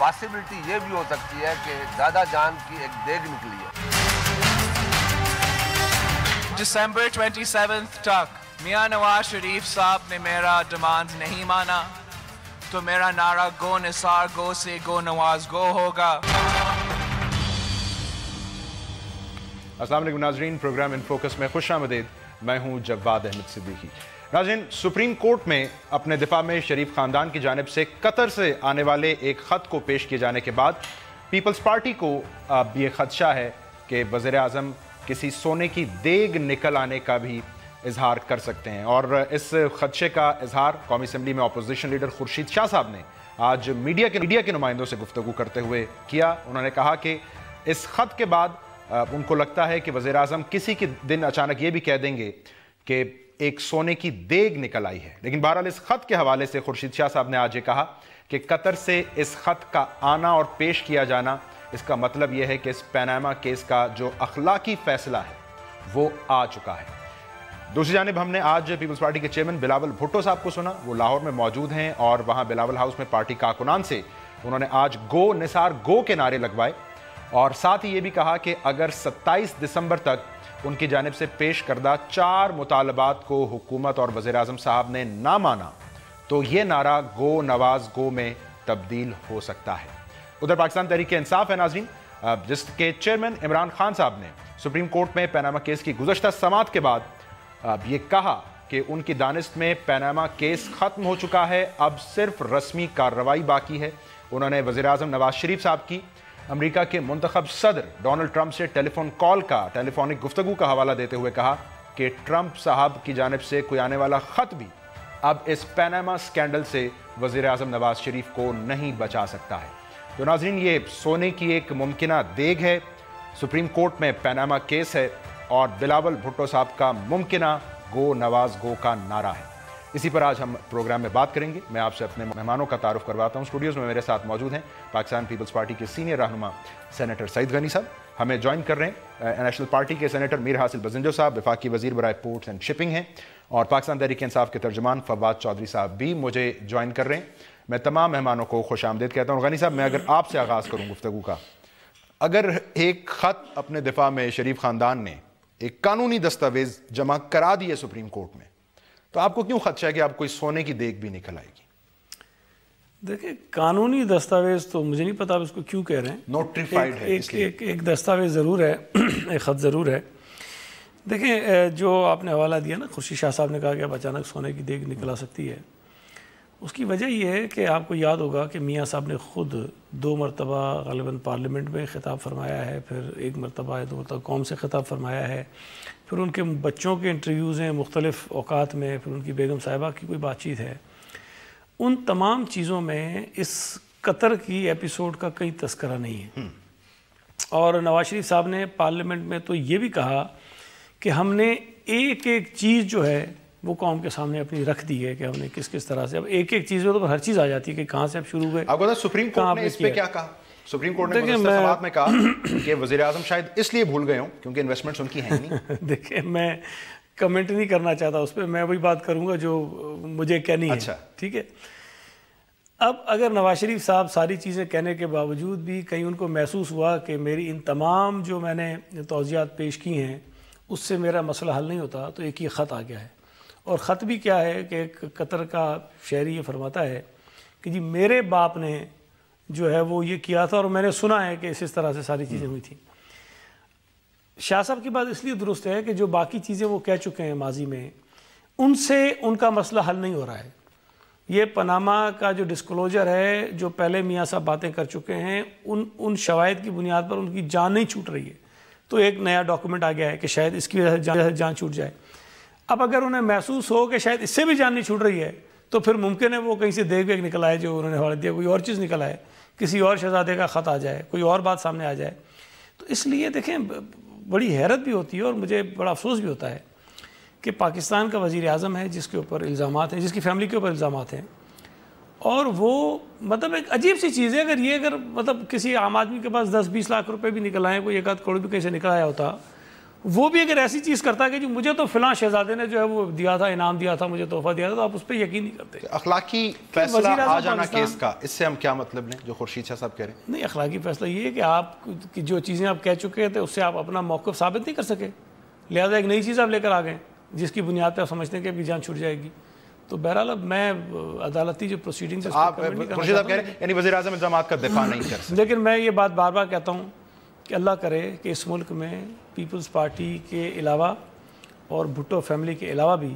Possibility یہ بھی ہو سکتی ہے کہ دادا جان کی ایک دیگ نکلی ہے۔ دسمبر 27 تک میاں نواز شریف صاحب نے میرا ڈیمانڈ نہیں مانا تو میرا نعرہ گو نثار گو سے گو نواز گو ہوگا۔ السلام علیکم ناظرین، پروگرام ان فوکس میں خوش آمدید۔ میں ہوں جواد احمد صدیقی۔ ناظرین، سپریم کورٹ میں اپنے دفاع میں شریف خاندان کی جانب سے قطر سے آنے والے ایک خط کو پیش کیے جانے کے بعد پیپلز پارٹی کو اب یہ خدشہ ہے کہ وزیر اعظم کسی سونے کی دیگ نکل آنے کا بھی اظہار کر سکتے ہیں، اور اس خدشے کا اظہار قومی اسمبلی میں اپوزیشن لیڈر خورشید شاہ صاحب نے آج میڈیا کے نمائندوں سے گفتگو کرتے ہوئے کیا۔ انہوں نے کہا کہ اس خط کے بعد ان کو لگتا ہے کہ وزیر اعظم کسی کے دن اچانک یہ بھی کہہ دیں گے کہ ایک سونے کی دیگ نکل آئی ہے۔ لیکن بہرحال اس خط کے حوالے سے خورشید شاہ صاحب نے آج یہ کہا کہ قطر سے اس خط کا آنا اور پیش کیا جانا، اس کا مطلب یہ ہے کہ اس پیناما کیس کا جو اخلاقی فیصلہ ہے وہ آ چکا ہے۔ دوسری جانب ہم نے آج پیپلز پارٹی کے چیئرمین بلاول بھٹو صاحب کو سنا، وہ لاہور میں موجود ہیں اور وہاں بلاول ہاؤس میں پارٹی کارکنان سے انہوں نے آج گو نثار گو کے نعرے لگوائے، اور ساتھ ہی یہ بھی کہا کہ اگر 27 دسمبر تک ان کی جانب سے پیش کردہ 4 مطالبات کو حکومت اور وزیر اعظم صاحب نے نہ مانا تو یہ نعرہ گو نواز گو میں تبدیل ہو سکتا ہے۔ ادھر پاکستان تحریک انصاف ہے ناظرین، جس کے چیئرمین عمران خان صاحب نے سپریم کورٹ میں پیناما کیس کی گزشتہ سماعت کے بعد یہ کہا کہ ان کی دانست میں پیناما کیس ختم ہو چکا ہے، اب صرف رسمی کارروائی باقی ہے۔ انہوں نے وزیر اعظم نواز شریف صاحب کی امریکہ کے منتخب صدر ڈونلڈ ٹرمپ سے ٹیلی فونک گفتگو کا حوالہ دیتے ہوئے کہا کہ ٹرمپ صاحب کی جانب سے کوئی آنے والا خط بھی اب اس پیناما سکینڈل سے وزیر اعظم نواز شریف کو نہیں بچا سکتا ہے۔ تو ناظرین، یہ سونے کی ایک ممکنہ دیگ ہے، سپریم کورٹ میں پیناما کیس ہے، اور بلاول بھٹو صاحب کا ممکنہ گو نواز گو کا نعرہ ہے۔ اسی پر آج ہم پروگرام میں بات کریں گے۔ میں آپ سے اپنے مہمانوں کا تعارف کرواتا ہوں۔ اسٹوڈیوز میں میرے ساتھ موجود ہیں پاکستان پیپلز پارٹی کے سینئر رہنما سینیٹر سعید غنی صاحب، ہمیں جوائن کر رہے ہیں نیشنل پارٹی کے سینیٹر میر حاصل بزنجو صاحب، وفاقی وزیر برائے پورٹس اینڈ شپنگ ہیں، اور پاکستان تحریک انصاف کے ترجمان فواد چودھری صاحب بھی مجھے جوائن کر رہے ہیں۔ میں تمام مہمانوں کو خوش آمدید کہتا ہوں۔ غنی صاحب، میں اگر آپ سے آغاز کروں گفتگو کا، اگر ایک خط اپنے دفاع میں شریف خاندان نے ایک قانونی دستاویز جمع کرا دی ہے سپریم کورٹ میں، تو آپ کو کیوں خدشہ ہے کہ آپ کوئی سونے کی دیگ بھی نکل آئے گی؟ دیکھیں، قانونی دستاویز تو مجھے نہیں پتا آپ اس کو کیوں کہہ رہے ہیں، نوٹریفائیڈ ہے اس لیے۔ ایک دستاویز ضرور ہے، ایک خط ضرور ہے۔ دیکھیں، جو آپ نے حوالہ دیا نا، خورشید شاہ صاحب نے کہا کہ اب اچانک سونے کی دیگ نکل آ سکتی ہے، اس کی وجہ یہ ہے کہ آپ کو یاد ہوگا کہ میاں صاحب نے خود 2 مرتبہ غالباً پارلیمنٹ میں خطاب فرمایا ہے، پھر 1 مرتبہ 2 مرتبہ قوم سے خطاب فرمایا ہے، پھر ان کے بچوں کے انٹرویوز ہیں مختلف اوقات میں، پھر ان کی بیگم صاحبہ کی کوئی بات چیت ہے۔ ان تمام چیزوں میں اس قطر کی ایپیسوڈ کا کئی تذکرہ نہیں ہے، اور نواز شریف صاحب نے پارلیمنٹ میں تو یہ بھی کہا کہ ہم نے ایک چیز جو ہے وہ قوم کے سامنے اپنی رکھ دی ہے کہ ہم نے کس طرح سے، اب ایک چیز میں تو ہر چیز آ جاتی ہے کہ کہاں سے اب شروع ہوئے۔ آپ کو سپریم کورٹ نے اس پہ کیا کہا؟ سپریم کورٹ نے گزشتہ سماعت میں کہا کہ وزیر اعظم شاید اس لیے بھول گئے ہوں کیونکہ انویسٹمنٹس ان کی ہیں نہیں۔ دیکھیں، میں کمنٹ نہیں کرنا چاہتا اس پہ، میں وہی بات کروں گا جو مجھے کہنی ہے، ٹھیک ہے۔ اب اگر نواز شریف صاحب ساری چیزیں کہنے کے باوجود بھی کہیں ان کو محسوس ہوا کہ میری ان تمام جو میں نے توضیحات پیش کی ہیں اس سے میرا مسئلہ حل نہیں ہوتا، تو ایک یہ خط آ گیا ہے، اور خط بھی کیا ہے کہ ایک قطر کا شہری یہ فرماتا ہے کہ جی میرے باپ نے جو ہے وہ یہ کیا تھا، اور میں نے سنا ہے کہ اس طرح سے ساری چیزیں ہوئی تھیں۔ شاہ صاحب کی بات اس لیے درست ہے کہ جو باقی چیزیں وہ کہہ چکے ہیں ماضی میں، ان سے ان کا مسئلہ حل نہیں ہو رہا ہے۔ یہ پاناما کا جو ڈسکلوجر ہے، جو پہلے میاں صاحب باتیں کر چکے ہیں، ان شواہد کی بنیاد پر ان کی جان نہیں چھوٹ رہی ہے، تو ایک نیا ڈاکومنٹ آ گیا ہے کہ شاید اس کی وجہ سے جان چھوٹ جائے۔ اب اگر انہیں محسوس ہو کہ شاید اس سے بھی جان نہیں چھوٹ رہی ہے، تو پھر ممکن ہے وہ کہیں سے دیگ ویگ نکل آئے جو انہوں نے حوالہ دیا، کوئی اور چیز نکل آئے، کسی اور شہزادے کا خط آ جائے، کوئی اور بات سامنے آ جائے۔ تو اس لیے دیکھیں، بڑی حیرت بھی ہوتی ہے اور مجھے بڑا افسوس بھی ہوتا ہے کہ پاکستان کا وزیر اعظم ہے جس کے اوپر الزامات ہیں، جس کی فیملی کے اوپر الزامات ہیں، اور وہ مطلب ایک عجیب سی چیز ہے، اگر مطلب کسی عام آدمی کے پاس 10-20 لاکھ روپے بھی نکل آئے، کوئی 1 آدھ کروڑ بھی کہیں سے نکل آیا ہوتا، وہ بھی اگر ایسی چیز کرتا ہے کہ جو مجھے تو فلاں شہزادے نے جو ہے وہ دیا تھا، انعام دیا تھا، مجھے تحفہ دیا تھا، تو آپ اس پہ یقین نہیں کرتے. اخلاقی فیصلہ آ جانا کیس کا، اس سے ہم کیا مطلب لیں جو خورشید شاہ صاحب کہہ رہے ہیں؟ نہیں، اخلاقی فیصلہ یہ ہے کہ آپ کی جو چیزیں آپ کہہ چکے تھے اس سے آپ اپنا موقف ثابت نہیں کر سکے، لہذا ایک نئی چیز آپ لے کر آ گئے جس کی بنیاد پہ آپ سمجھتے ہیں کہ بھی جان چھوٹ جائے گی. تو بہرحال اب میں عدالتی جو پروسیڈنگز خورشید صاحب کہہ رہے ہیں یعنی وزیر اعظم الزامات کا دفاع نہیں کر سکتے، لیکن میں یہ بات بار بار کہتا ہوں کہ اللہ کرے کہ اس ملک میں پیپلز پارٹی کے علاوہ اور بھٹو فیملی کے علاوہ بھی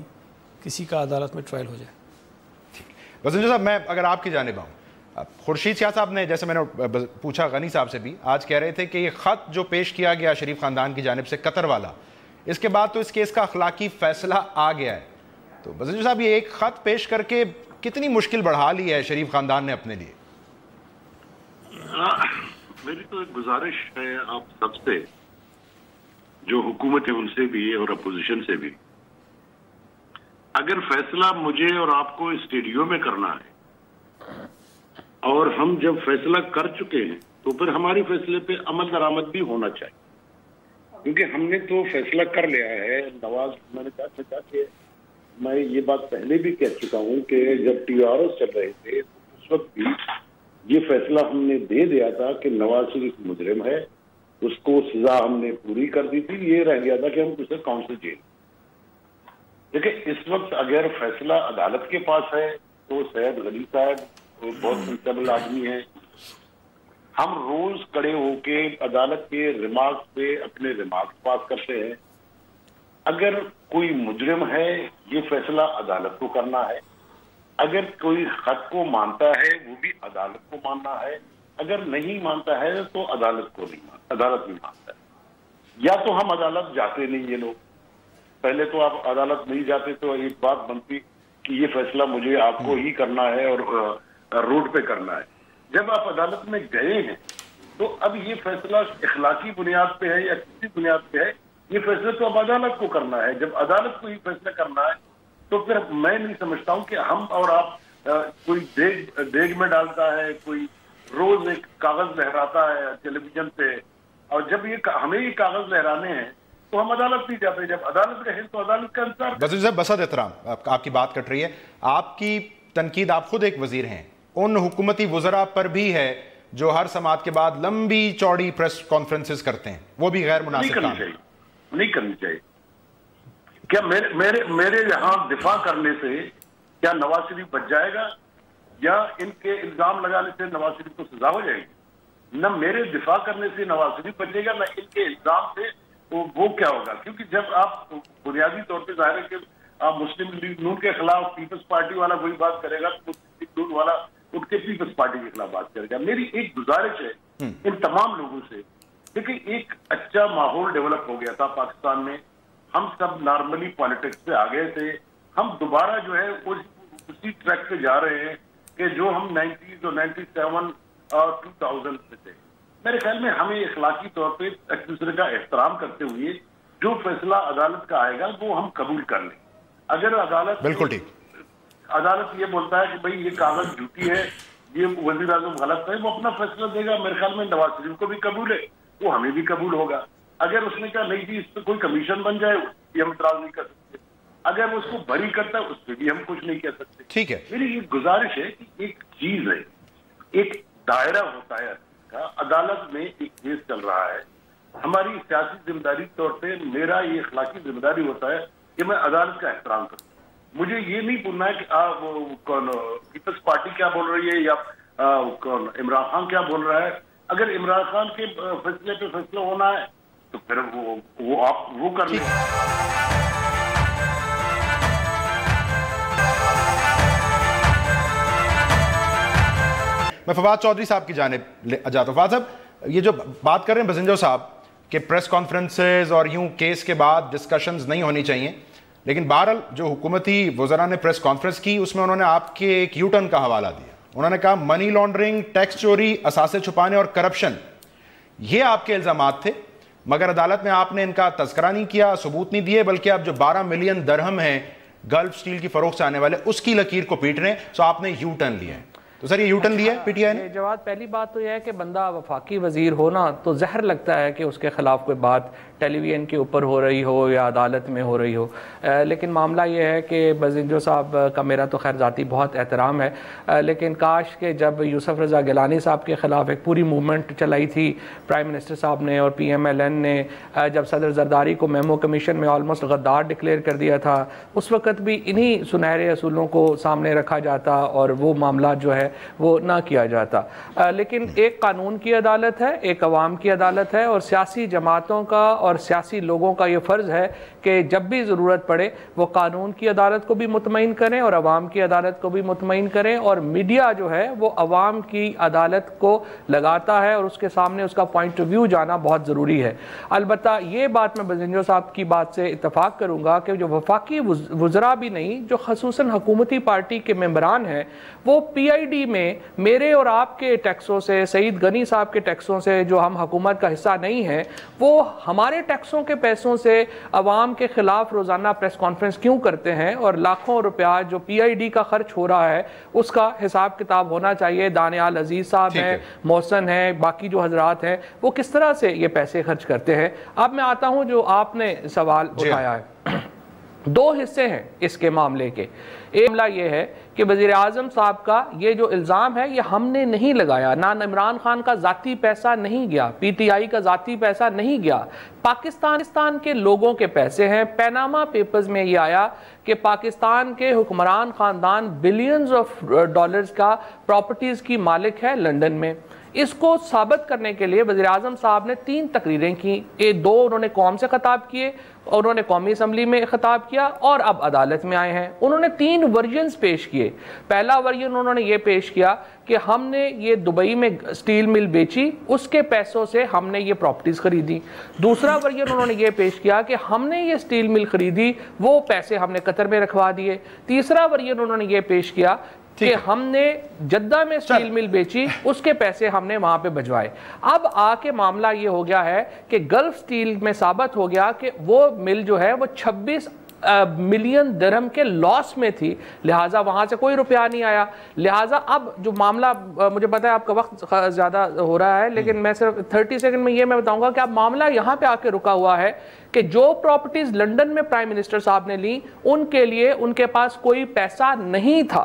کسی کا عدالت میں ٹرائل ہو جائے. وزیر صاحب میں اگر آپ کی جانب آؤں، خورشید شاہ صاحب نے جیسے میں نے پوچھا غنی صاحب سے بھی، آج کہہ رہے تھے کہ یہ خط جو پیش کیا گیا شریف خاندان کی جانب سے قطر والا، اس کے بعد تو اس کیس کا اخلاقی فیصلہ آ گیا ہے. تو وزیر صاحب یہ ایک خط پیش کر کے کتنی مشکل بڑھا لی ہے شریف خاندان نے اپنے لیے؟ میری تو ایک گزارش ہے آپ سب سے، جو حکومت ہے ان سے بھی اور اپوزیشن سے بھی، اگر فیصلہ مجھے اور آپ کو اسٹیڈیو میں کرنا ہے اور ہم جب فیصلہ کر چکے ہیں تو پھر ہماری فیصلے پہ عمل درآمد بھی ہونا چاہیے، کیونکہ ہم نے تو فیصلہ کر لیا ہے. نواز، میں نے کہا کہ میں یہ بات پہلے بھی کہہ چکا ہوں کہ جب ٹی آر ایس چل رہے تھے اس وقت بھی یہ فیصلہ ہم نے دے دیا تھا کہ نواز شریف مجرم ہے، اس کو سزا ہم نے پوری کر دی تھی. یہ رہ گیا تھا کہ ہم اسے کونسل جیل. دیکھیں اس وقت اگر فیصلہ عدالت کے پاس ہے تو سید غنی صاحب بہت سینسیبل آدمی ہیں، ہم روز کھڑے ہو کے عدالت کے ریمارکس پہ اپنے ریمارکس پاس کرتے ہیں. اگر کوئی مجرم ہے یہ فیصلہ عدالت کو کرنا ہے، اگر کوئی خط کو مانتا ہے وہ بھی عدالت کو ماننا ہے، اگر نہیں مانتا ہے تو عدالت کو نہیں مانتا، عدالت نہیں مانتا ہے. یا تو ہم عدالت جاتے نہیں، یہ لوگ پہلے تو آپ عدالت نہیں جاتے تو ایک بات بنتی کہ یہ فیصلہ مجھے آپ کو ہی کرنا ہے اور روڈ پہ کرنا ہے. جب آپ عدالت میں گئے ہیں تو اب یہ فیصلہ اخلاقی بنیاد پہ ہے یا کسی بنیاد پہ ہے، یہ فیصلہ تو اب عدالت کو کرنا ہے. جب عدالت کو یہ فیصلہ کرنا ہے تو پھر میں نہیں سمجھتا ہوں کہ ہم اور آپ کوئی دیگ میں ڈالتا ہے، کوئی روز ایک کاغذ لہراتا ہے ٹیلی ویژن پہ، اور جب یہ ہمیں یہ کاغذ لہرانے ہیں تو ہم عدالت نہیں جاتے. جب عدالت رہے تو عدالت کا انتظار. وزیر صاحب بسط احترام، آپ کی بات کٹ رہی ہے، آپ کی تنقید، آپ خود ایک وزیر ہیں، ان حکومتی وزراء پر بھی ہے جو ہر سماعت کے بعد لمبی چوڑی پریس کانفرنسز کرتے ہیں، وہ بھی غیر مناسب کام ہے. نہیں کرنی چاہیے. کیا میرے یہاں دفاع کرنے سے کیا نواز شریف بچ جائے گا، یا ان کے الزام لگانے سے نواز شریف کو سزا ہو جائے گی؟ نہ میرے دفاع کرنے سے نواز شریف بچے گا، نہ ان کے الزام سے وہ کیا ہوگا. کیونکہ جب آپ بنیادی طور پہ ظاہر ہے کہ آپ مسلم لیگ نون کے خلاف پیپلز پارٹی والا وہی بات کرے گا، مسلم لیگ نون والا اٹھ کے پیپلز پارٹی کے خلاف بات کرے گا. میری ایک گزارش ہے ان تمام لوگوں سے، دیکھیں ایک اچھا ماحول ڈیولپ ہو گیا تھا پاکستان میں، ہم سب نارملی پالیٹکس پہ آ گئے تھے، ہم دوبارہ جو ہے اسی ٹریک پہ جا رہے ہیں کہ جو ہم 90s اور 97 اور 2000 سے تھے. میرے خیال میں ہمیں اخلاقی طور پہ ایک دوسرے کا احترام کرتے ہوئے جو فیصلہ عدالت کا آئے گا وہ ہم قبول کر لیں. اگر عدالت بالکل ٹھیک، عدالت یہ بولتا ہے کہ بھئی یہ کاغذ جھوٹی ہے، یہ وزیر اعظم غلط ہے، وہ اپنا فیصلہ دے گا. میرے خیال میں نواز شریف کو بھی قبول ہے، وہ ہمیں بھی قبول ہوگا. اگر اس نے کہا نہیں جی اس پہ کوئی کمیشن بن جائے، یہ ہم اعتراض نہیں کر سکتے. اگر وہ اس کو بری کرتا ہے اس پہ بھی ہم کچھ نہیں کہہ سکتے. ٹھیک ہے. میری یہ گزارش ہے کہ ایک چیز ہے، ایک دائرہ ہوتا ہے عدالت میں، ایک کیس چل رہا ہے. ہماری سیاسی ذمہ داری طور پہ میرا یہ اخلاقی ذمہ داری ہوتا ہے کہ میں عدالت کا احترام کروں. مجھے یہ نہیں بولنا ہے کہ کون پیپلز پارٹی کیا بول رہی ہے یا کون عمران خان کیا بول رہا ہے. اگر عمران خان کے فیصلے پہ فیصلہ ہونا ہے تو پھر وہ آپ وہ کر لیں. میں فواد چودھری صاحب کی جانب جاتا ہوں. فواد صاحب یہ جو بات کر رہے ہیں بزنجو صاحب کہ پریس کانفرنسز اور یوں کیس کے بعد ڈسکشنز نہیں ہونی چاہیے، لیکن بہرحال جو حکومتی وزراء نے پریس کانفرنس کی اس میں انہوں نے آپ کے ایک یو ٹرن کا حوالہ دیا. انہوں نے کہا منی لانڈرنگ، ٹیکس چوری، اثاثے چھپانے اور کرپشن یہ آپ کے الزامات تھے، مگر عدالت میں آپ نے ان کا تذکرہ نہیں کیا، ثبوت نہیں دیے، بلکہ اب جو 12 ملین درہم ہیں گلف سٹیل کی فروخت سے آنے والے اس کی لکیر کو پیٹ رہے ہیں. سو آپ نے یو ٹرن لیا ہے. تو سر یہ یو ٹرن لیا ہے پی ٹی آئی نے؟ جواد، پہلی بات تو یہ ہے کہ بندہ وفاقی وزیر ہو نا تو زہر لگتا ہے کہ اس کے خلاف کوئی بات ٹیلی ویژن کے اوپر ہو رہی ہو یا عدالت میں ہو رہی ہو. لیکن معاملہ یہ ہے کہ بزنجو صاحب کا میرا تو خیر ذاتی بہت احترام ہے, لیکن کاش کہ جب یوسف رضا گیلانی صاحب کے خلاف ایک پوری موومنٹ چلائی تھی پرائم منسٹر صاحب نے اور پی ایم ایل این نے, جب صدر زرداری کو میمو کمیشن میں آلموسٹ غدار ڈکلیئر کر دیا تھا, اس وقت بھی انہی سنہرے اصولوں کو سامنے رکھا جاتا اور وہ معاملات جو ہے وہ نہ کیا جاتا. لیکن ایک قانون کی عدالت ہے, ایک عوام کی عدالت ہے, اور سیاسی جماعتوں کا اور سیاسی لوگوں کا یہ فرض ہے کہ جب بھی ضرورت پڑے وہ قانون کی عدالت کو بھی مطمئن کریں اور عوام کی عدالت کو بھی مطمئن کریں, اور میڈیا جو ہے وہ عوام کی عدالت کو لگاتا ہے اور اس کے سامنے اس کا پوائنٹ آف ویو جانا بہت ضروری ہے. البتہ یہ بات میں بزنجو صاحب کی بات سے اتفاق کروں گا کہ جو وفاقی وزراء بھی نہیں, جو خصوصاً حکومتی پارٹی کے ممبران ہیں, وہ پی آئی ڈی میں میرے اور آپ کے ٹیکسوں سے, سعید غنی صاحب کے ٹیکسوں سے, جو ہم حکومت کا حصہ نہیں ہیں, وہ ہمارے ٹیکسوں کے پیسوں سے عوام کے خلاف روزانہ پریس کانفرنس کیوں کرتے ہیں, اور لاکھوں روپیہ جو پی آئی ڈی کا خرچ ہو رہا ہے اس کا حساب کتاب ہونا چاہیے. دانیال عزیز صاحب ہیں, محسن ہیں, باقی جو حضرات ہیں, وہ کس طرح سے یہ پیسے خرچ کرتے ہیں. اب میں آتا ہوں جو آپ نے سوال اٹھایا ہے, دو حصے ہیں اس کے معاملے کے. ایک معاملہ یہ ہے کہ وزیر اعظم صاحب کا یہ جو الزام ہے یہ ہم نے نہیں لگایا, نہ عمران خان کا ذاتی پیسہ نہیں گیا, پی ٹی آئی کا ذاتی پیسہ نہیں گیا, پاکستان کے لوگوں کے پیسے ہیں. پیناما پیپرز میں یہ آیا کہ پاکستان کے حکمران خاندان بلینز آف ڈالرز کا پراپرٹیز کی مالک ہے لندن میں. اس کو ثابت کرنے کے لیے وزیر اعظم صاحب نے 3 تقریریں کی, 2 انہوں نے قوم سے خطاب کیے, انہوں نے قومی اسمبلی میں خطاب کیا, اور اب عدالت میں آئے ہیں. انہوں نے 3 ورژنز پیش کیے. پہلا ورژن انہوں نے یہ پیش کیا کہ ہم نے یہ دبئی میں سٹیل مل بیچی, اس کے پیسوں سے ہم نے یہ پراپرٹیز خریدی. دوسرا ورژن انہوں نے یہ پیش کیا کہ ہم نے یہ سٹیل مل خریدی, وہ پیسے ہم نے قطر میں رکھوا دیے. تیسرا ورژن انہوں نے یہ پیش کیا کہ ہم نے جدہ میں سٹیل مل بیچی, اس کے پیسے ہم نے وہاں پہ بھجوائے. اب آ کے معاملہ یہ ہو گیا ہے کہ گلف سٹیل میں ثابت ہو گیا کہ وہ مل جو ہے وہ 26 ملین درہم کے لاس میں تھی, لہٰذا وہاں سے کوئی روپیہ نہیں آیا. لہٰذا اب جو معاملہ, مجھے پتا ہے آپ کا وقت زیادہ ہو رہا ہے, لیکن میں صرف 30 سیکنڈ میں یہ میں بتاؤں گا کہ اب معاملہ یہاں پہ آ کے رکا ہوا ہے کہ جو پراپرٹیز لنڈن میں پرائم منسٹر صاحب نے لی, ان کے لیے ان کے پاس کوئی پیسہ نہیں تھا.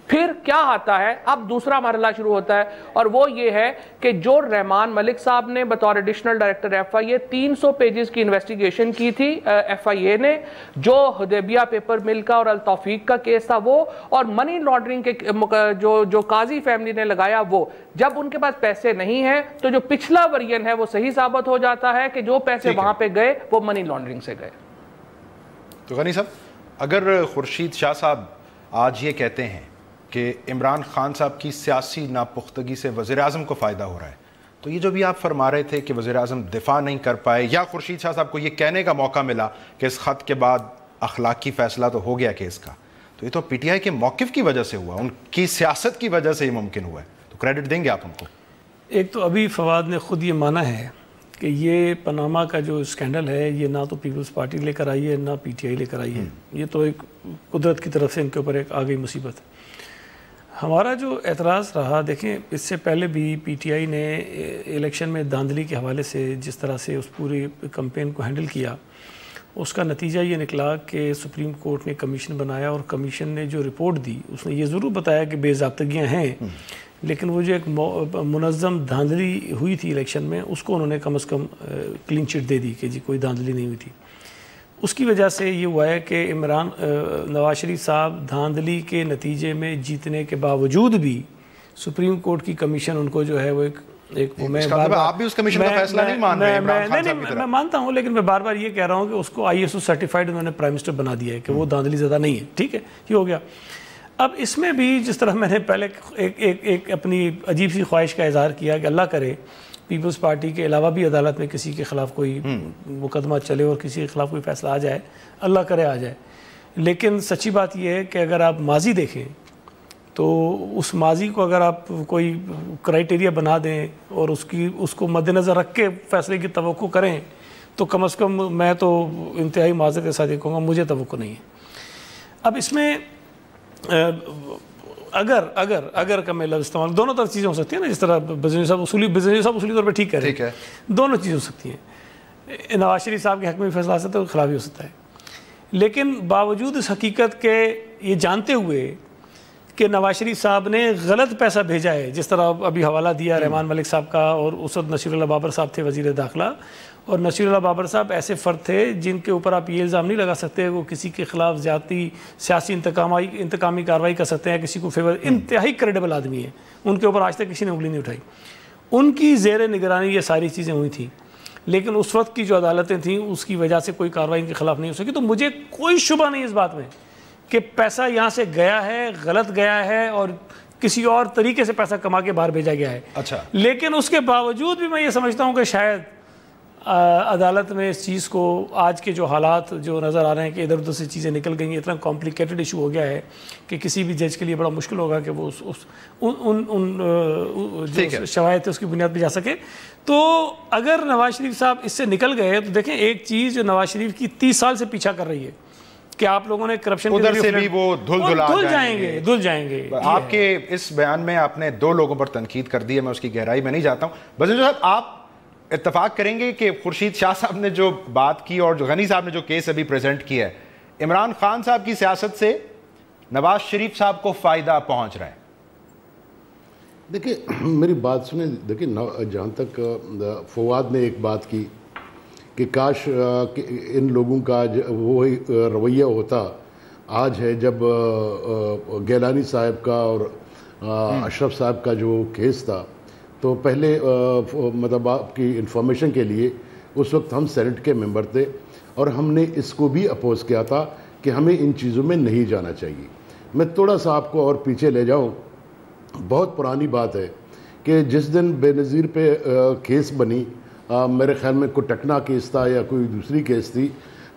پھر کیا آتا ہے, اب دوسرا مرحلہ شروع ہوتا ہے, اور وہ یہ ہے کہ جو رحمان ملک صاحب نے بطور ایڈیشنل ڈائریکٹر ایف آئی اے 300 پیجز کی انویسٹیگیشن کی تھی ایف آئی اے نے, جو حدیبیہ پیپر مل کا اور التوفیق کا کیس تھا وہ, اور منی لانڈرنگ کے جو قاضی فیملی نے لگایا وہ, جب ان کے پاس پیسے نہیں ہیں تو جو پچھلا ورژن ہے وہ صحیح ثابت ہو جاتا ہے کہ جو پیسے وہاں پہ گئے وہ منی لانڈرنگ سے گئے. تو غنی صاحب, اگر خورشید شاہ صاحب آج یہ کہتے ہیں کہ عمران خان صاحب کی سیاسی ناپختگی سے وزیر اعظم کو فائدہ ہو رہا ہے, تو یہ جو بھی آپ فرما رہے تھے کہ وزیر اعظم دفاع نہیں کر پائے, یا خورشید شاہ صاحب کو یہ کہنے کا موقع ملا کہ اس خط کے بعد اخلاقی فیصلہ تو ہو گیا کیس کا, تو یہ تو پی ٹی آئی کے موقف کی وجہ سے ہوا, ان کی سیاست کی وجہ سے یہ ممکن ہوا ہے, تو کریڈٹ دیں گے آپ ان کو؟ ایک تو ابھی فواد نے خود یہ مانا ہے کہ یہ پاناما کا جو اسکینڈل ہے یہ نہ تو پیپلز پارٹی لے کر آئی ہے نہ پی ٹی آئی لے کر آئی ہے, یہ تو ایک قدرت کی طرف سے ان کے اوپر ایک آ گئی مصیبت. ہمارا جو اعتراض رہا, دیکھیں اس سے پہلے بھی پی ٹی آئی نے الیکشن میں دھاندلی کے حوالے سے جس طرح سے اس پوری کمپین کو ہینڈل کیا, اس کا نتیجہ یہ نکلا کہ سپریم کورٹ نے کمیشن بنایا, اور کمیشن نے جو رپورٹ دی اس نے یہ ضرور بتایا کہ بے ضابطگیاں ہیں, لیکن وہ جو ایک منظم دھاندلی ہوئی تھی الیکشن میں, اس کو انہوں نے کم از کم کلین چٹ دے دی کہ جی کوئی دھاندلی نہیں ہوئی تھی. اس کی وجہ سے یہ ہوا ہے کہ نواز شریف صاحب دھاندلی کے نتیجے میں جیتنے کے باوجود بھی سپریم کورٹ کی کمیشن ان کو جو ہے وہ آپ بھی اس کمیشن کا فیصلہ نہیں مان رہے ہیں؟ میں مانتا ہوں, لیکن میں بار بار یہ کہہ رہا ہوں کہ اس کو آئی ایس او سرٹیفائڈ انہوں نے پرائم منسٹر بنا دیا ہے کہ وہ دھاندلی زیادہ نہیں ہے. ٹھیک ہے, یہ ہو گیا. اب اس میں بھی جس طرح میں نے پہلے ایک اپنی عجیب سی خواہش کا اظہار کیا کہ اللہ کرے پیپلز پارٹی کے علاوہ بھی عدالت میں کسی کے خلاف کوئی مقدمہ چلے اور کسی کے خلاف کوئی فیصلہ آ جائے, اللہ کرے آ جائے. لیکن سچی بات یہ ہے کہ اگر آپ ماضی دیکھیں تو اس ماضی کو اگر آپ کوئی کرائٹیریا بنا دیں اور اس کو مد نظر رکھ کے فیصلے کی توقع کریں تو کم از کم میں تو انتہائی معذرت کے ساتھ یہ کہوں گا مجھے توقع نہیں ہے. اب اس میں اگر کا میں لفظ استعمال, دونوں طرح چیزیں ہو سکتی ہیں نا, جس طرح بزنس صاحب اصولی طور پہ ٹھیک ہے, دونوں چیزیں ہو سکتی ہیں. نواز شریف صاحب کے حق میں بھی فیصلہ آ سکتا ہے اور خلاف بھی ہو سکتا ہے. لیکن باوجود اس حقیقت کے یہ جانتے ہوئے کہ نواز شریف صاحب نے غلط پیسہ بھیجا ہے، جس طرح ابھی حوالہ دیا رحمان ملک صاحب کا، اور اس وقت نصیر اللہ بابر صاحب تھے وزیر داخلہ، اور نصیر اللہ بابر صاحب ایسے فرد تھے جن کے اوپر آپ یہ الزام نہیں لگا سکتے وہ کسی کے خلاف زیادتی سیاسی انتقامی کارروائی کر سکتے ہیں، کسی کو فیور. انتہائی کریڈیبل آدمی ہے، ان کے اوپر آج تک کسی نے انگلی نہیں اٹھائی. ان کی زیر نگرانی یہ ساری چیزیں ہوئی تھیں، لیکن اس وقت کی جو عدالتیں تھیں اس کی وجہ سے کوئی کارروائی ان کے خلاف نہیں ہو سکی. تو مجھے کوئی شبہ نہیں اس بات میں کہ پیسہ یہاں سے گیا ہے، غلط گیا ہے، اور کسی اور طریقے سے پیسہ کما کے باہر بھیجا گیا ہے. اچھا، لیکن اس کے باوجود بھی میں یہ سمجھتا ہوں کہ شاید عدالت میں اس چیز کو، آج کے جو حالات جو نظر آ رہے ہیں کہ ادھر ادھر سے چیزیں نکل گئی ہیں، اتنا کمپلیکیٹڈ ایشو ہو گیا ہے کہ کسی بھی جج کے لیے بڑا مشکل ہوگا کہ وہ ان جو شواہد تھے اس کی بنیاد پہ جا سکے. تو اگر نواز شریف صاحب اس سے نکل گئے تو دیکھیں ایک چیز جو نواز شریف کی 30 سال سے پیچھا کر رہی ہے کہ آپ لوگوں نے کرپشن ادھر سے بھی وہ دھل جائیں گے. آپ کے اس بیان میں آپ نے 2 لوگوں پر تنقید کر دی ہے، میں اس کی گہرائی میں نہیں جاتا ہوں. بزنجو صاحب، آپ اتفاق کریں گے کہ خورشید شاہ صاحب نے جو بات کی اور جو غنی صاحب نے جو کیس ابھی پریزنٹ کیا ہے، عمران خان صاحب کی سیاست سے نواز شریف صاحب کو فائدہ پہنچ رہا ہے؟ دیکھیں میری بات سنیں. دیکھیں جہاں تک فواد نے ایک بات کی کہ کاش کہ ان لوگوں کا وہ رویہ ہوتا آج ہے جب گیلانی صاحب کا اور اشرف صاحب کا جو کیس تھا، تو پہلے مطلب آپ کی انفارمیشن کے لیے اس وقت ہم سینٹ کے ممبر تھے اور ہم نے اس کو بھی اپوز کیا تھا کہ ہمیں ان چیزوں میں نہیں جانا چاہیے. میں تھوڑا سا آپ کو اور پیچھے لے جاؤں. بہت پرانی بات ہے کہ جس دن بے نظیر پہ کیس بنی، میرے خیال میں کوئی ٹکنا کیس تھا یا کوئی دوسری کیس تھی،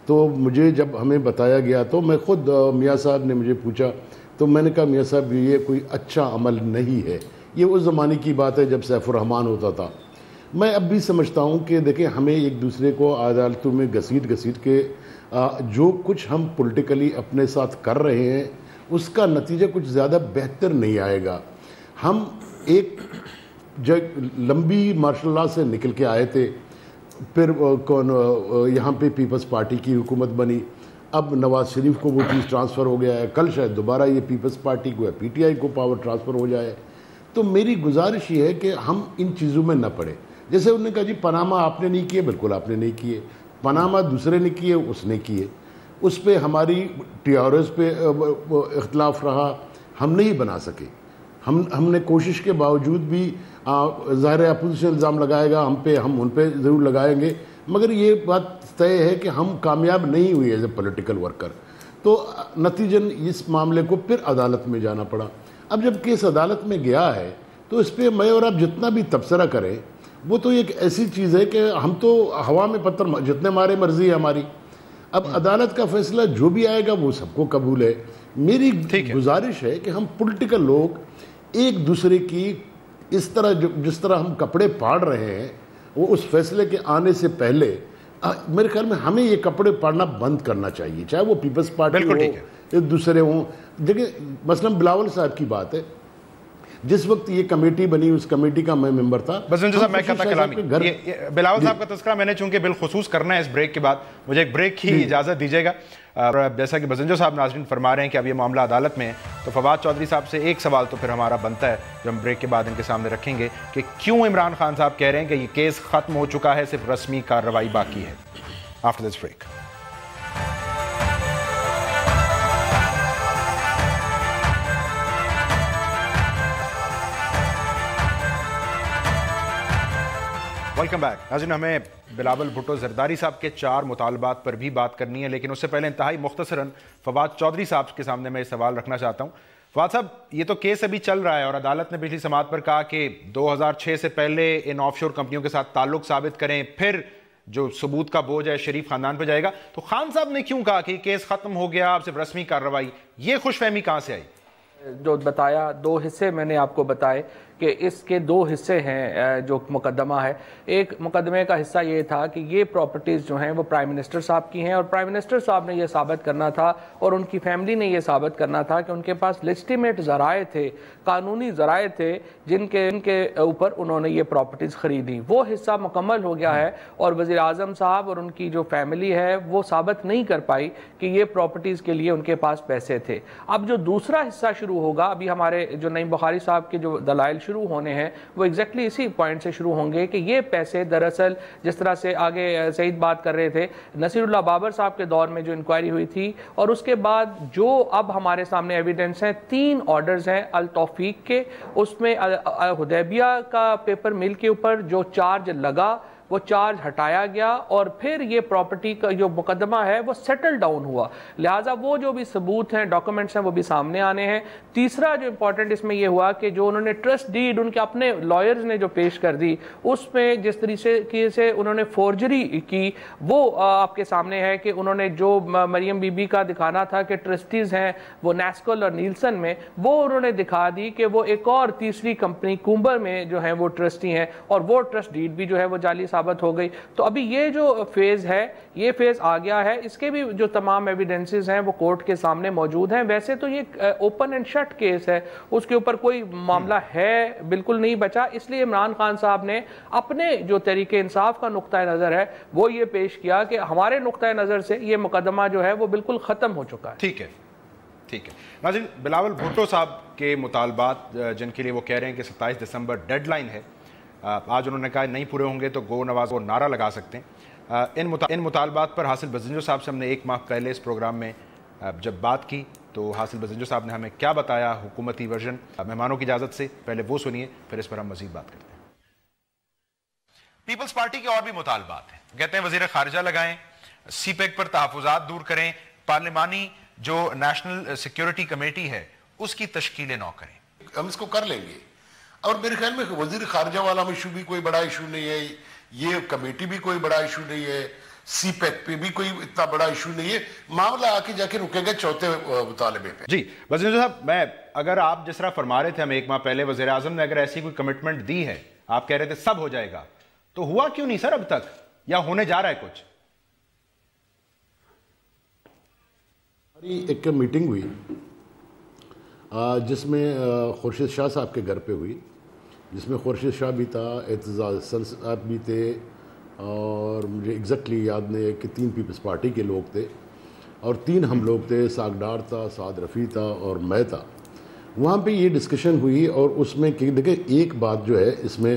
تو مجھے جب ہمیں بتایا گیا تو میں خود میاں صاحب نے مجھے پوچھا تو میں نے کہا میاں صاحب یہ کوئی اچھا عمل نہیں ہے. یہ اس زمانے کی بات ہے جب سیف الرحمان ہوتا تھا. میں اب بھی سمجھتا ہوں کہ دیکھیں ہمیں ایک دوسرے کو عدالتوں میں گھسیٹ کے جو کچھ ہم پولیٹیکلی اپنے ساتھ کر رہے ہیں اس کا نتیجہ کچھ زیادہ بہتر نہیں آئے گا. ہم ایک لمبی مارشل لا سے نکل کے آئے تھے، پھر یہاں پہ پیپلز پارٹی کی حکومت بنی، اب نواز شریف کو وہ چیز ٹرانسفر ہو گیا ہے، کل شاید دوبارہ یہ پیپلز پارٹی کو ہے پی ٹی آئی کو پاور ٹرانسفر ہو جائے. تو میری گزارش یہ ہے کہ ہم ان چیزوں میں نہ پڑیں. جیسے انہوں نے کہا جی پاناما آپ نے نہیں کیے، بالکل آپ نے نہیں کیے. پاناما دوسرے نے کیے، اس نے کیے. اس پہ ہماری ٹی آر ایس پہ اختلاف رہا، ہم نہیں بنا سکے. ہم نے کوشش کے باوجود بھی ظاہر اپوزیشن الزام لگائے گا ہم پہ، ہم ان پہ ضرور لگائیں گے، مگر یہ بات طے ہے کہ ہم کامیاب نہیں ہوئے ایز اے پولیٹیکل ورکر. تو نتیجن اس معاملے کو پھر عدالت میں جانا پڑا. اب جب کیس عدالت میں گیا ہے تو اس پہ میں اور آپ جتنا بھی تبصرہ کریں وہ تو ایک ایسی چیز ہے کہ ہم تو ہوا میں پتھر جتنے مارے مرضی ہے ہماری. اب عدالت کا فیصلہ جو بھی آئے گا وہ سب کو قبول ہے. میری گزارش ہے کہ ہم پولیٹیکل لوگ ایک دوسرے کی اس طرح جس طرح ہم کپڑے پاڑ رہے ہیں وہ اس فیصلے کے آنے سے پہلے میرے خیال میں ہمیں یہ کپڑے پاڑنا بند کرنا چاہیے، چاہے وہ پیپلز پارٹی ہو ایک دوسرے ہوں. دیکھیں مثلا بلاول صاحب کی بات ہے، جس وقت یہ کمیٹی بنی اس کمیٹی کا میں ممبر تھا. بزنجو صاحب میں کرتا کلامی بلاول صاحب کا تذکرہ میں نے چونکہ بالخصوص کرنا ہے اس بریک کے بعد، مجھے ایک بریک کی اجازت دیجیے گا. جیسا کہ بزنجو صاحب ناظرین فرما رہے ہیں کہ اب یہ معاملہ عدالت میں ہے، تو فواد چودھری صاحب سے ایک سوال تو پھر ہمارا بنتا ہے جو ہم بریک کے بعد ان کے سامنے رکھیں گے کہ کیوں عمران خان صاحب کہہ رہے ہیں کہ یہ کیس ختم ہو چکا ہے، صرف رسمی کارروائی باقی ہے. After this break. Welcome back. ناظرین ہمیں بلاول بھٹو زرداری صاحب کے 4 مطالبات پر بھی بات کرنی ہے، لیکن اس سے پہلے انتہائی مختصراً فواد چودھری صاحب کے سامنے میں یہ سوال رکھنا چاہتا ہوں. فواد صاحب، یہ تو کیس ابھی چل رہا ہے اور عدالت نے پچھلی سماعت پر کہا کہ 2006 سے پہلے ان آف شور کمپنیوں کے ساتھ تعلق ثابت کریں، پھر جو ثبوت کا بوجھ ہے شریف خاندان پہ جائے گا. تو خان صاحب نے کیوں کہا کہ کیس ختم ہو گیا، اب صرف رسمی کارروائی؟ یہ خوش فہمی کہاں سے آئی؟ جو بتایا 2 حصے میں نے آپ کو بتائے کہ اس کے دو حصے ہیں جو مقدمہ ہے. ایک مقدمے کا حصہ یہ تھا کہ یہ پراپرٹیز جو ہیں وہ پرائم منسٹر صاحب کی ہیں اور پرائم منسٹر صاحب نے یہ ثابت کرنا تھا اور ان کی فیملی نے یہ ثابت کرنا تھا کہ ان کے پاس لیجٹیمیٹ ذرائع تھے, قانونی ذرائع تھے جن کے اوپر انہوں نے یہ پراپرٹیز خریدی. وہ حصہ مکمل ہو گیا ہے اور وزیر اعظم صاحب اور ان کی جو فیملی ہے وہ ثابت نہیں کر پائی کہ یہ پراپرٹیز کے لیے ان کے پاس پیسے تھے. اب جو دوسرا حصہ شروع ہوگا, ابھی ہمارے جو نعیم بخاری صاحب کے جو دلائل شروع ہونے ہیں وہ ایگزیکٹلی اسی پوائنٹ سے شروع ہوں گے کہ یہ پیسے دراصل جس طرح سے آگے سعید بات کر رہے تھے, نصیر اللہ بابر صاحب کے دور میں جو انکوائری ہوئی تھی اور اس کے بعد جو اب ہمارے سامنے ایویڈنس ہیں, 3 آرڈرز ہیں التوفیق کے, اس میں حدیبیہ کا پیپر مل کے اوپر جو چارج لگا وہ چارج ہٹایا گیا اور پھر یہ پراپرٹی کا جو مقدمہ ہے وہ سیٹل ڈاؤن ہوا. لہٰذا وہ جو بھی ثبوت ہیں, ڈاکومنٹس ہیں, وہ بھی سامنے آنے ہیں. تیسرا جو امپورٹنٹ اس میں یہ ہوا کہ جو انہوں نے ٹرسٹ ڈیڈ ان کے اپنے لائرز نے جو پیش کر دی, اس میں جس طریقے سے انہوں نے فورجری کی وہ آپ کے سامنے ہے کہ انہوں نے جو مریم بی بی کا دکھانا تھا کہ ٹرسٹیز ہیں وہ نیسکل اور نیلسن میں, وہ انہوں نے دکھا دی کہ وہ ایک اور تیسری کمپنی کومبر میں جو ہیں وہ ٹرسٹی ہیں اور وہ ٹرسٹ ڈیڈ بھی جو ہے وہ جعلی ثابت ہو گئی. تو ابھی یہ جو فیز ہے یہ فیز آ گیا ہے, اس کے بھی جو تمام ایویڈنسز ہیں وہ کورٹ کے سامنے موجود ہیں. ویسے تو یہ اوپن اینڈ شٹ کیس ہے, اس کے اوپر کوئی معاملہ ہے بالکل نہیں بچا, اس لیے عمران خان صاحب نے اپنے جو تحریک انصاف کا نقطہ نظر ہے وہ یہ پیش کیا کہ ہمارے نقطہ نظر سے یہ مقدمہ جو ہے وہ بالکل ختم ہو چکا ہے. ٹھیک ہے, ٹھیک ہے. ناظرین, بلاول بھٹو صاحب کے مطالبات جن کے لیے وہ کہہ رہے ہیں کہ 27 دسمبر ڈیڈ لائن ہے, آج انہوں نے کہا نہیں پورے ہوں گے تو گو نواز وہ نعرہ لگا سکتے ہیں. ان مطالبات پر حاصل بزنجو صاحب سے ہم نے 1 ماہ پہلے اس پروگرام میں جب بات کی تو حاصل بزنجو صاحب نے ہمیں کیا بتایا حکومتی ورژن. مہمانوں کی اجازت سے پہلے وہ سنیے, پھر اس پر ہم مزید بات کرتے ہیں. پیپلز پارٹی کے اور بھی مطالبات ہیں. کہتے ہیں وزیر خارجہ لگائیں, سی پیک پر تحفظات دور کریں, پارلیمانی جو نیشنل سیکیورٹی کمیٹی ہے اس کی تشکیل نو کریں. ہم اس کو کر لیں گے اور میرے خیال میں وزیر خارجہ والا ایشو بھی کوئی بڑا ایشو نہیں ہے, یہ کمیٹی بھی کوئی بڑا ایشو نہیں ہے, سی پیک پہ بھی کوئی اتنا بڑا ایشو نہیں ہے. معاملہ آ کے جا کے رکے گا چوتھے مطالبے پہ. جی وزیر صاحب, اگر آپ جس طرح فرما رہے تھے ہمیں 1 ماہ پہلے وزیر اعظم نے اگر ایسی کوئی کمٹمنٹ دی ہے, آپ کہہ رہے تھے سب ہو جائے گا, تو ہوا کیوں نہیں سر اب تک, یا ہونے جا رہا ہے کچھ؟ ایک میٹنگ ہوئی جس میں خورشید شاہ صاحب کے گھر پہ ہوئی, جس میں خورشید شاہ بھی تھا, اعتزاز احسن صاحب بھی تھے اور مجھے ایگزیکٹلی یاد نہیں ہے کہ 3 پیپلز پارٹی کے لوگ تھے اور 3 ہم لوگ تھے, ساگڈار تھا, سعد رفیع تھا اور میں تھا. وہاں پہ یہ ڈسکشن ہوئی اور اس میں کہ دیکھیں ایک بات جو ہے اس میں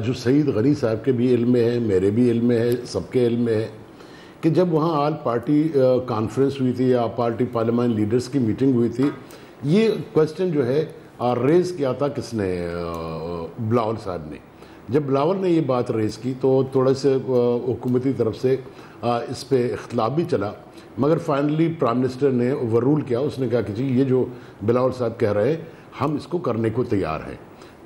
جو سعید غنی صاحب کے بھی علم میں ہے, میرے بھی علم میں ہے, سب کے علم میں ہے کہ جب وہاں آل پارٹی کانفرنس ہوئی تھی یا پارٹی پارلیمان لیڈرز کی میٹنگ ہوئی تھی, یہ کوسچن جو ہے ریز کیا تھا کس نے, بلاول صاحب نے. جب بلاول نے یہ بات ریز کی تو تھوڑا سے حکومتی طرف سے اس پہ اختلاف بھی چلا, مگر فائنلی پرائم منسٹر نے اوور رول کیا. اس نے کہا کہ جی یہ جو بلاول صاحب کہہ رہے ہیں ہم اس کو کرنے کو تیار ہیں.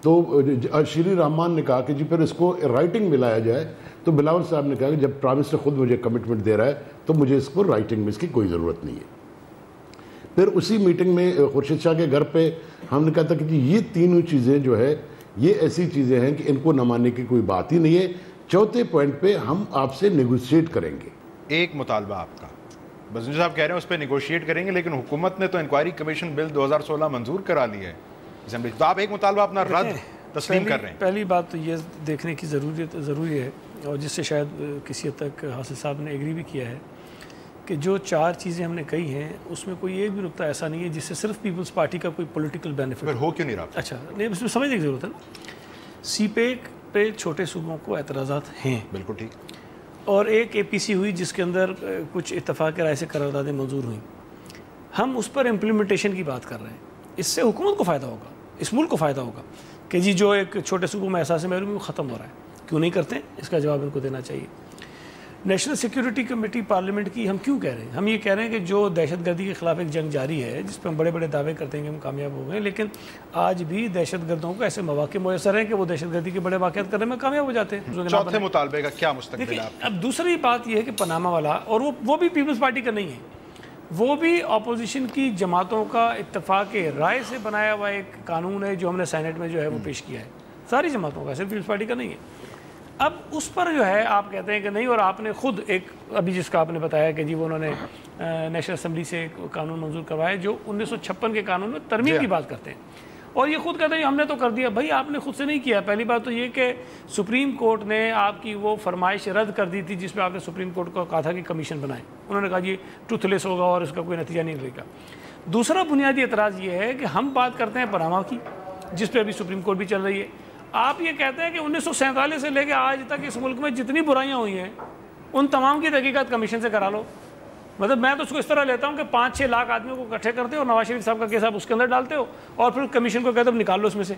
تو شری رحمان نے کہا کہ جی پھر اس کو رائٹنگ میں لایا جائے. تو بلاول صاحب نے کہا کہ جب پرائم منسٹر خود مجھے کمٹمنٹ دے رہا ہے تو مجھے اس کو رائٹنگ میں اس کی کوئی ضرورت نہیں ہے. پھر اسی میٹنگ میں خورشید شاہ کے گھر پہ ہم نے کہا تھا کہ جی یہ تینوں چیزیں جو ہے یہ ایسی چیزیں ہیں کہ ان کو نہ ماننے کی کوئی بات ہی نہیں ہے. چوتھے پوائنٹ پہ ہم آپ سے نیگوشیٹ کریں گے. ایک مطالبہ آپ کا بزنجو صاحب کہہ رہے ہیں اس پہ نیگوشیٹ کریں گے, لیکن حکومت نے تو انکوائری کمیشن بل 2016 منظور کرا لی ہے اسمبلی, تو آپ ایک مطالبہ اپنا رد تسلیم کر رہے ہیں. پہلی بات تو یہ دیکھنے کی ضروری ہے اور جس سے شاید کسی حد تک حاصل صاحب نے ایگری بھی کیا ہے کہ جو 4 چیزیں ہم نے کہی ہیں اس میں کوئی ایک بھی نقطہ ایسا نہیں ہے جس سے صرف پیپلز پارٹی کا کوئی پولیٹیکل بینیفٹ ہو کیوں نہیں رہا. اچھا نہیں, اس میں سمجھنے کی ضرورت ہے نا. سی پیک پہ چھوٹے صوبوں کو اعتراضات ہیں, بالکل ٹھیک, اور ایک اے پی سی ہوئی جس کے اندر کچھ اتفاق رائے سے قراردادیں منظور ہوئیں. ہم اس پر امپلیمنٹیشن کی بات کر رہے ہیں. اس سے حکومت کو فائدہ ہوگا, اس ملک کو فائدہ ہوگا کہ جی جو ایک چھوٹے صوبوں میں احساس محرومی ختم ہو رہا ہے. کیوں نہیں کرتے, اس کا جواب ان کو دینا چاہیے. نیشنل سیکیورٹی کمیٹی پارلیمنٹ کی ہم کیوں کہہ رہے ہیں؟ ہم یہ کہہ رہے ہیں کہ جو دہشت گردی کے خلاف ایک جنگ جاری ہے جس پہ ہم بڑے بڑے دعوے کرتے ہیں کہ ہم کامیاب ہو گئے, لیکن آج بھی دہشت گردوں کو ایسے مواقع میسر ہیں کہ وہ دہشت گردی کے بڑے واقعات کرنے میں کامیاب ہو جاتے ہیں. چوتھے مطالبے کا کیا مستقبل ہے؟ اب دوسری بات یہ ہے کہ پاناما والا, اور وہ بھی پیپلز پارٹی کا نہیں ہے, وہ بھی اپوزیشن کی جماعتوں کا اتفاق رائے سے بنایا ہوا ایک قانون ہے جو ہم نے سینٹ میں جو ہے وہ پیش کیا ہے، ساری جماعتوں کا، صرف پیپلز پارٹی کا نہیں ہے۔ اب اس پر جو ہے آپ کہتے ہیں کہ نہیں، اور آپ نے خود ایک ابھی جس کا آپ نے بتایا کہ جی وہ انہوں نے نیشنل اسمبلی سے قانون منظور کروایا جو 1956 کے قانون میں ترمیم کی بات کرتے ہیں، اور یہ خود کہتے ہیں ہم نے تو کر دیا۔ بھائی آپ نے خود سے نہیں کیا۔ پہلی بات تو یہ کہ سپریم کورٹ نے آپ کی وہ فرمائش رد کر دی تھی جس پہ آپ نے سپریم کورٹ کو کہا تھا کہ کمیشن بنائیں، انہوں نے کہا جی ٹروتھ لیس ہوگا اور اس کا کوئی نتیجہ نہیں ملے گا۔ دوسرا بنیادی اعتراض یہ ہے کہ ہم بات کرتے ہیں پاناما کی جس پہ ابھی سپریم کورٹ بھی چل رہی ہے، آپ یہ کہتے ہیں کہ 1947 سے لے کے آج تک اس ملک میں جتنی برائیاں ہوئی ہیں ان تمام کی تحقیقات کمیشن سے کرا لو۔ مطلب میں تو اس کو اس طرح لیتا ہوں کہ 5-6 لاکھ آدمیوں کو اکٹھے کرتے ہو اور نواز شریف صاحب کا کیس آپ اس کے اندر ڈالتے ہو اور پھر کمیشن کو کہتے ہو نکال لو اس میں سے۔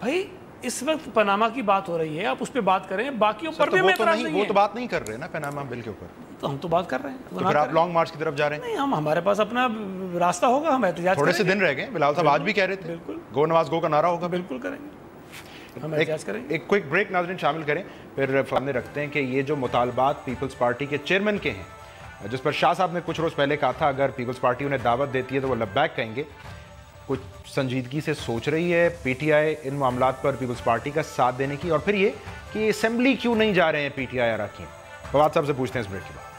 بھائی اس وقت پاناما کی بات ہو رہی ہے، آپ اس پہ بات کریں، باقیوں پر بھی اعتراض نہیں ہے۔ وہ تو بات نہیں کر رہے نا پاناما بل کے اوپر، تو ہم تو بات کر رہے ہیں، تو پھر آپ لانگ مارچ کی طرف جا رہے ہیں۔ نہیں، ہمارے پاس اپنا راستہ ہوگا، ہم احتجاج تھوڑے سے دن رہ گئے، بلال صاحب آج بھی کہہ رہے تھے بالکل گو نواز گو کا نعرہ ہوگا، بالکل کریں گے، ہم احتجاج کریں گے۔ ایک کوئک بریک ناظرین شامل کریں، پھر سامنے رکھتے ہیں کہ یہ جو مطالبات پیپلز پارٹی کے چیئرمین کے ہیں جس پر شاہ صاحب نے کچھ روز پہلے کہا تھا اگر پیپلز پارٹی انہیں دعوت دیتی ہے تو وہ لبیک کہیں گے، کچھ سنجیدگی سے سوچ رہی ہے پی ٹی آئی ان معاملات پر پیپلز پارٹی کا ساتھ دینے کی؟ اور پھر یہ کہ اسمبلی کیوں نہیں جا رہے ہیں پی ٹی آئی اراکین؟ فواد صاحب سے پوچھتے ہیں اس بریک کے بعد۔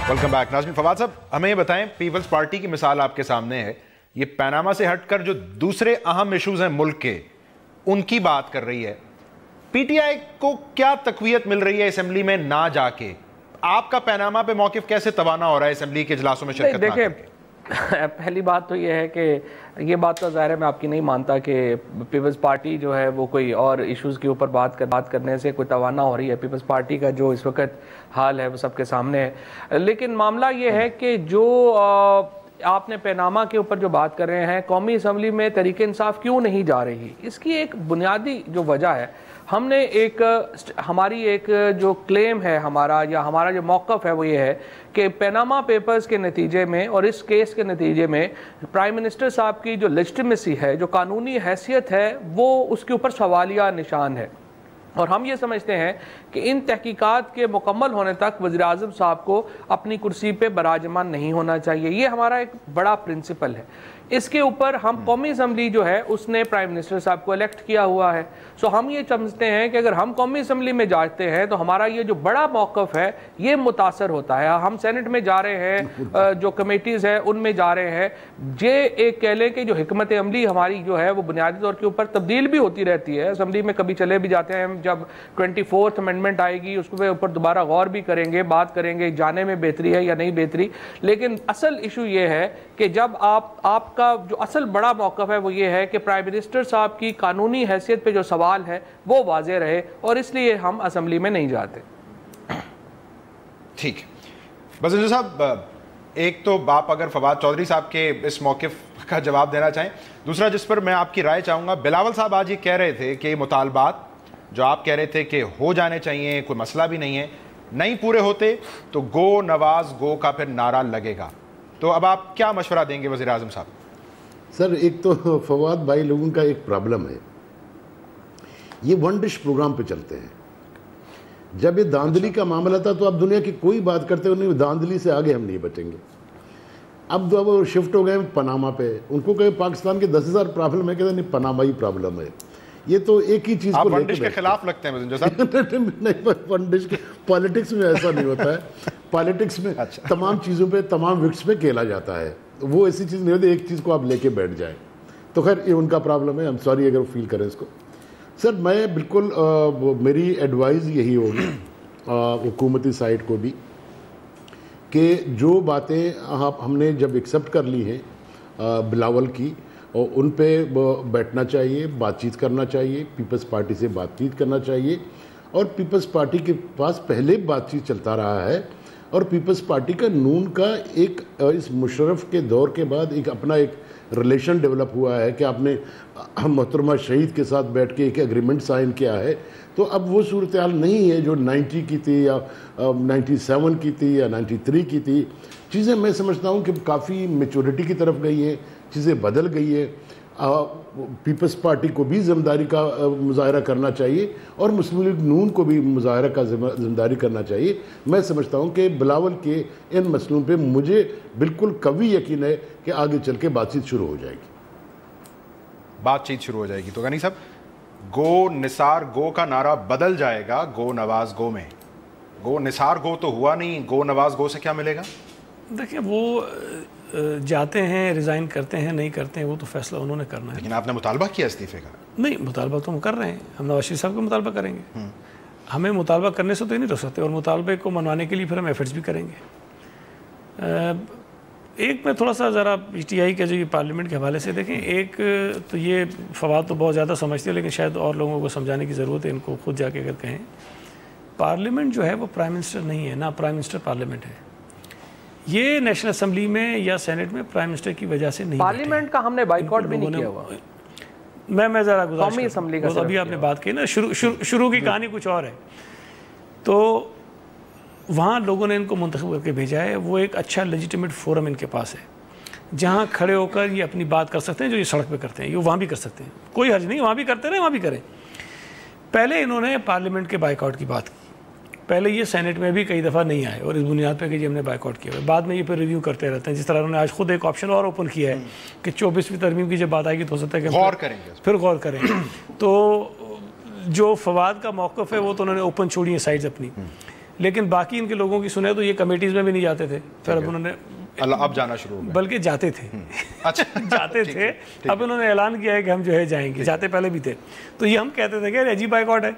ویلکم بیک ناظرین۔ فواد صاحب ہمیں یہ بتائیں، پیپلز پارٹی کی مثال آپ کے سامنے ہے، یہ پاناما سے ہٹ کر جو دوسرے اہم ایشوز ہیں ملک کے ان کی بات کر رہی ہے، پی ٹی آئی کو کیا تقویت مل رہی ہے اسمبلی میں نہ جا کے؟ آپ کا پاناما پہ موقف کیسے توانا ہو رہا ہے اسمبلی کے اجلاسوں میں شرکت نہ کر کے؟ دیکھیں، پہلی بات تو یہ ہے کہ یہ بات تو ظاہر ہے میں آپ کی نہیں مانتا کہ پیپلز پارٹی جو ہے وہ کوئی اور ایشوز کے اوپر بات کرنے سے کوئی توانا ہو رہی ہے۔ پیپلز پارٹی کا جو اس وقت حال ہے وہ سب کے سامنے ہے، لیکن معاملہ یہ ہے کہ جو آپ نے پاناما کے اوپر جو بات کر رہے ہیں، قومی اسمبلی میں تحریک انصاف کیوں نہیں جا رہی، اس کی ایک بنیادی جو وجہ ہے، ہم نے ہماری ایک جو کلیم ہے ہمارا یا ہمارا جو موقف ہے وہ یہ ہے کہ پاناما پیپرز کے نتیجے میں اور اس کیس کے نتیجے میں پرائم منسٹر صاحب کی جو لیجٹمیسی ہے، جو قانونی حیثیت ہے، وہ اس کے اوپر سوالیہ نشان ہے، اور ہم یہ سمجھتے ہیں کہ ان تحقیقات کے مکمل ہونے تک وزیر اعظم صاحب کو اپنی کرسی پہ براجمان نہیں ہونا چاہیے۔ یہ ہمارا ایک بڑا پرنسپل ہے۔ اس کے اوپر ہم قومی اسمبلی جو ہے اس نے پرائم منسٹر صاحب کو الیکٹ کیا ہوا ہے، سو ہم یہ سمجھتے ہیں کہ اگر ہم قومی اسمبلی میں جاتے ہیں تو ہمارا یہ جو بڑا موقف ہے یہ متاثر ہوتا ہے۔ ہم سینٹ میں جا رہے ہیں، جو کمیٹیز ہیں ان میں جا رہے ہیں، یہ ایک کہہ لیں کہ جو حکمت عملی ہماری جو ہے وہ بنیادی طور کے اوپر تبدیل بھی ہوتی رہتی ہے۔ اسمبلی میں کبھی چلے بھی جاتے ہیں، جب 24th امینڈمنٹ آئے گی اس کے اوپر دوبارہ غور بھی کریں گے، بات کریں گے جانے میں بہتری ہے یا نہیں بہتری، لیکن اصل ایشو یہ ہے کہ جب آپ کا جو اصل بڑا موقف ہے وہ یہ ہے کہ پرائم منسٹر صاحب کی قانونی حیثیت پہ جو سوال ہے وہ واضح رہے، اور اس لیے ہم اسمبلی میں نہیں جاتے۔ ٹھیک ہے، بس صاحب ایک تو آپ اگر فواد چودھری صاحب کے اس موقف کا جواب دینا چاہیں، دوسرا جس پر میں آپ کی رائے چاہوں گا، بلاول صاحب آج یہ کہہ رہے تھے کہ مطالبات جو آپ کہہ رہے تھے کہ ہو جانے چاہیے، کوئی مسئلہ بھی نہیں ہے، نہیں پورے ہوتے تو گو نواز گو کا پھر نعرہ لگے گا، تو اب آپ کیا مشورہ دیں گے وزیر اعظم صاحب؟ سر ایک تو فواد بھائی لوگوں کا ایک پرابلم ہے، یہ ون ڈش پروگرام پہ چلتے ہیں۔ جب یہ داندلی کا معاملہ تھا تو اب دنیا کی کوئی بات کرتے ہو نہیں، داندلی سے آگے ہم نہیں بچیں گے۔ اب وہ شفٹ ہو گئے پاناما پہ، ان کو کہ پاکستان کے 10,000 پرابلم ہے، کہتے نہیں پاناما ہی پرابلم ہے۔ یہ تو ایک ہی چیز کو ون ڈش کے خلاف لگتے ہیں نہیں، ون ڈش کے پالیٹکس میں ایسا نہیں ہوتا ہے، پالیٹکس میں تمام چیزوں پہ تمام وکٹس پہ کھیلا جاتا ہے، وہ ایسی چیز نہیں ہوتی ایک چیز کو آپ لے کے بیٹھ جائیں۔ تو خیر یہ ان کا پرابلم ہے، ہم سوری اگر فیل کریں اس کو۔ سر میں بالکل میری ایڈوائز یہی ہوگی حکومتی سائٹ کو بھی کہ جو باتیں ہم نے جب ایکسیپٹ کر لی ہیں بلاول کی، اور ان پہ بیٹھنا چاہیے، بات چیت کرنا چاہیے، پیپلز پارٹی سے بات چیت کرنا چاہیے، اور پیپلز پارٹی کے پاس پہلے بات چیت چلتا رہا ہے، اور پیپلز پارٹی کا نون کا ایک اس مشرف کے دور کے بعد ایک اپنا ایک ریلیشن ڈیولپ ہوا ہے کہ آپ نے محترمہ شہید کے ساتھ بیٹھ کے ایک ایگریمنٹ سائن کیا ہے، تو اب وہ صورتحال نہیں ہے جو 90 کی تھی یا 97 کی تھی یا 93 کی تھی۔ چیزیں میں سمجھتا ہوں کہ کافی میچورٹی کی طرف گئی ہیں، چیزیں بدل گئی ہیں۔ پیپلز پارٹی کو بھی ذمہ داری کا مظاہرہ کرنا چاہیے اور مسلم لیگ نون کو بھی مظاہرہ کا ذمہ داری کرنا چاہیے. میں سمجھتا ہوں کہ بلاول کے ان مسئلوں پہ مجھے بالکل قوی یقین ہے کہ آگے چل کے بات چیت شروع ہو جائے گی. بات چیت شروع ہو جائے گی. تو غنی صاحب گو نثار گو کا نعرہ بدل جائے گا گو نواز گو میں. گو نثار گو تو ہوا نہیں, گو نواز گو سے کیا ملے گا؟ دیکھیں وہ جاتے ہیں, ریزائن کرتے ہیں, نہیں کرتے ہیں, وہ تو فیصلہ انہوں نے کرنا ہے. لیکن آپ نے مطالبہ کیا استعفے کا؟ نہیں, مطالبہ تو ہم کر رہے ہیں. ہم نواز شریف صاحب کا مطالبہ کریں گے. ہمیں مطالبہ کرنے سے تو ہی نہیں روک سکتے, اور مطالبے کو منوانے کے لیے پھر ہم ایفرٹس بھی کریں گے. ایک میں تھوڑا سا ذرا پی ٹی آئی کے جو یہ پارلیمنٹ کے حوالے سے دیکھیں, ایک تو یہ فواد تو بہت زیادہ سمجھتے ہیں, لیکن شاید اور لوگوں کو سمجھانے کی ضرورت ہے, ان کو خود جا کے اگر کہیں. پارلیمنٹ جو ہے وہ پرائم منسٹر نہیں ہے, نہ پرائم منسٹر پارلیمنٹ ہے. یہ نیشنل اسمبلی میں یا سینٹ میں پرائم منسٹر کی وجہ سے نہیں. پارلیمنٹ کا ہم نے بائیکاٹ بھی نہیں کیا ہوا. میں ذرا قومی اسمبلی کا ابھی آپ نے بات کی نا, شروع کی کہانی کچھ اور ہے. تو وہاں لوگوں نے ان کو منتخب کر کے بھیجا ہے. وہ ایک اچھا لیجیٹیمیٹ فورم ان کے پاس ہے جہاں کھڑے ہو کر یہ اپنی بات کر سکتے ہیں, جو یہ سڑک پہ کرتے ہیں یہ وہاں بھی کر سکتے ہیں, کوئی حرج نہیں, وہاں بھی کرتے رہے, وہاں بھی کریں. پہلے انہوں نے پارلیمنٹ کے بائیک آؤٹ کی بات کی. پہلے یہ سینٹ میں بھی کئی دفعہ نہیں آئے, اور اس بنیاد پہ کہ جی ہم نے بائیک آؤٹ کیا ہے. بعد میں یہ پھر ریویو کرتے رہتے ہیں, جس طرح انہوں نے آج خود ایک آپشن اور اوپن کیا ہے کہ 24ویں ترمیم کی جب بات آئے گی تو ہو سکتا ہے کہ غور کریں گے, پھر غور کریں. تو جو فواد کا موقف ہے وہ تو انہوں نے اوپن چھوڑی ہیں سائڈز اپنی, لیکن باقی ان کے لوگوں کی سنیں تو یہ کمیٹیز میں بھی نہیں جاتے تھے. پھر اب انہوں نے اب جانا شروع ہو گیا, بلکہ جاتے تھے. جاتے تھے, اب انہوں نے اعلان کیا ہے کہ ہم جو ہے جائیں گے. جاتے پہلے بھی تھے. تو یہ ہم کہتے تھے کہ عجیب بائیک آؤٹ ہے,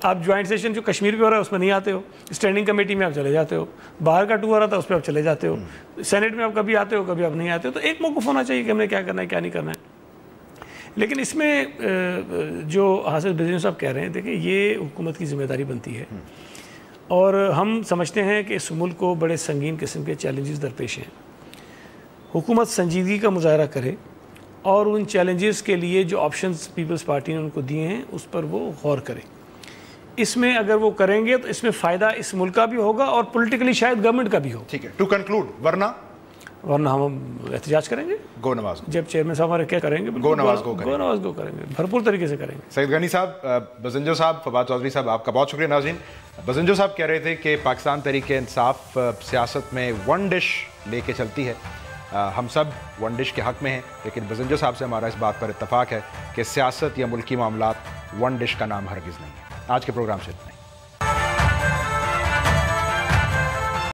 آپ جوائنٹ سیشن جو کشمیر پہ ہو رہا ہے اس میں نہیں آتے ہو, اسٹینڈنگ کمیٹی میں آپ چلے جاتے ہو, باہر کا ٹور ہو رہا تھا اس پہ آپ چلے جاتے ہو, سینٹ میں آپ کبھی آتے ہو کبھی آپ نہیں آتے ہو. تو ایک موقف ہونا چاہیے کہ ہم نے کیا کرنا ہے کیا نہیں کرنا ہے. لیکن اس میں جو حاصل بزنس صاحب کہہ رہے ہیں, دیکھیں یہ حکومت کی ذمہ داری بنتی ہے, اور ہم سمجھتے ہیں کہ اس ملک کو بڑے سنگین قسم کے چیلنجز درپیش ہیں. حکومت سنجیدگی کا مظاہرہ کرے اور ان چیلنجز کے لیے جو آپشنز پیپلز پارٹی نے ان کو دیے ہیں اس پر وہ غور کرے. اس میں اگر وہ کریں گے تو اس میں فائدہ اس ملک کا بھی ہوگا اور پولیٹیکلی شاید گورنمنٹ کا بھی ہو. ٹھیک ہے, ٹو کنکلوڈ, ورنہ ہم احتجاج کریں گے. گو نواز جب چیئرمین صاحب ہمارے کیا کریں گے, گو نواز گو کریں گے, بھرپور طریقے سے کریں گے. سید غنی صاحب, بزنجو صاحب, فواد چودھری صاحب, آپ کا بہت شکریہ. ناظرین, بزنجو صاحب کہہ رہے تھے کہ پاکستان تحریک انصاف سیاست میں ون ڈش لے کے چلتی ہے. ہم سب ون ڈش کے حق میں ہیں, لیکن بزنجو صاحب سے ہمارا اس بات پر اتفاق ہے کہ سیاست یا ملکی معاملات ون ڈش کا نام ہرگز نہیں ہے. آج کے پروگرام سے اتنا ہی.